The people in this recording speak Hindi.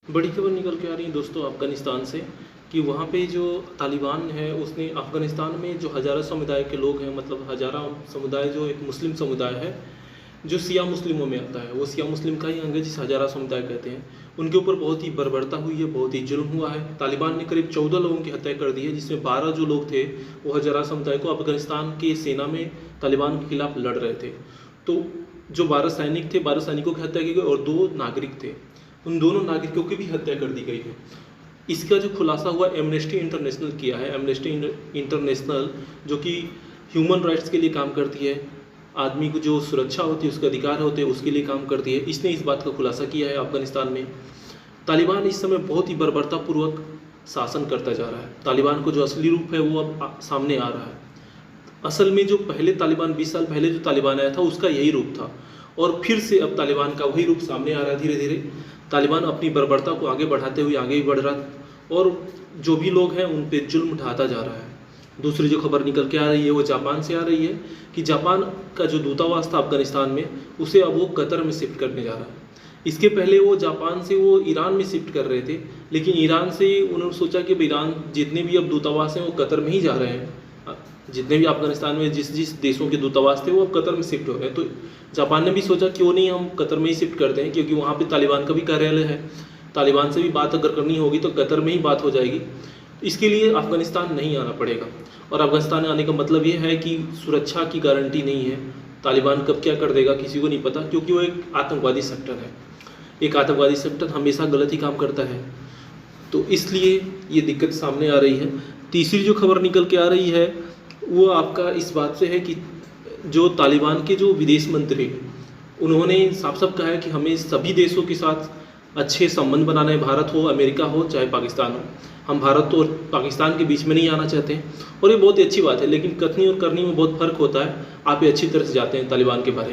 बड़ी खबर निकल के आ रही है दोस्तों अफ़गानिस्तान से कि वहाँ पे जो तालिबान है उसने अफ़गानिस्तान में जो हज़ारा समुदाय के लोग हैं, मतलब हज़ारा समुदाय जो एक मुस्लिम समुदाय है जो शिया मुस्लिमों में आता है, वो शिया मुस्लिम का ही अंग है जिसे हज़ारा समुदाय कहते हैं। उनके ऊपर बहुत ही बर्बरता हुई है, बहुत ही जुल्म हुआ है। तालिबान ने करीब 14 लोगों की हत्या कर दी है, जिसमें 12 जो लोग थे वो हज़ारा समुदाय को अफ़गानिस्तान की सेना में तालिबान के खिलाफ लड़ रहे थे। तो जो 12 सैनिक थे, 12 सैनिकों की हत्या की गई और 2 नागरिक थे, उन दोनों नागरिकों की भी हत्या कर दी गई है। इसका जो खुलासा हुआ एमनेस्टी इंटरनेशनल किया है। एमनेस्टी इंटरनेशनल जो कि ह्यूमन राइट्स के लिए काम करती है, आदमी को जो सुरक्षा होती है, उसके अधिकार होते हैं, उसके लिए काम करती है, इसने इस बात का खुलासा किया है। अफगानिस्तान में तालिबान इस समय बहुत ही बर्बरतापूर्वक शासन करता जा रहा है। तालिबान को जो असली रूप है वो अब सामने आ रहा है। असल में जो पहले तालिबान 20 साल पहले जो तालिबान आया था उसका यही रूप था, और फिर से अब तालिबान का वही रूप सामने आ रहा है। धीरे धीरे तालिबान अपनी बर्बरता को आगे बढ़ाते हुए आगे ही बढ़ रहा है और जो भी लोग हैं उन पे जुल्म ढाता जा रहा है। दूसरी जो खबर निकल के आ रही है वो जापान से आ रही है कि जापान का जो दूतावास था अफगानिस्तान में उसे अब वो कतर में शिफ्ट करने जा रहा है। इसके पहले वो जापान से वो ईरान में शिफ्ट कर रहे थे, लेकिन ईरान से उन्होंने सोचा कि ईरान जितने भी अब दूतावास हैं वो कतर में ही जा रहे हैं। जितने भी अफगानिस्तान में जिस देशों के दूतावास थे वो अब कतर में शिफ्ट हो रहे हैं। तो जापान ने भी सोचा क्यों नहीं हम कतर में ही शिफ्ट करते हैं, क्योंकि वहाँ पे तालिबान का भी कार्यालय है। तालिबान से भी बात अगर करनी होगी तो कतर में ही बात हो जाएगी। इसके लिए अफगानिस्तान नहीं आना पड़ेगा, और अफगानिस्तान आने का मतलब ये है कि सुरक्षा की गारंटी नहीं है। तालिबान कब क्या कर देगा किसी को नहीं पता, क्योंकि वो एक आतंकवादी सेक्टर है। एक आतंकवादी सेक्टर हमेशा गलत ही काम करता है, तो इसलिए ये दिक्कत सामने आ रही है। तीसरी जो खबर निकल के आ रही है वो आपका इस बात से है कि जो तालिबान के जो विदेश मंत्री उन्होंने साफ साफ कहा है कि हमें सभी देशों के साथ अच्छे संबंध बनाना है, भारत हो, अमेरिका हो, चाहे पाकिस्तान हो। हम भारत और पाकिस्तान के बीच में नहीं आना चाहते हैं, और ये बहुत ही अच्छी बात है। लेकिन कथनी और करनी में बहुत फ़र्क होता है। आप ये अच्छी तरह से जाते हैं तालिबान के बारे में।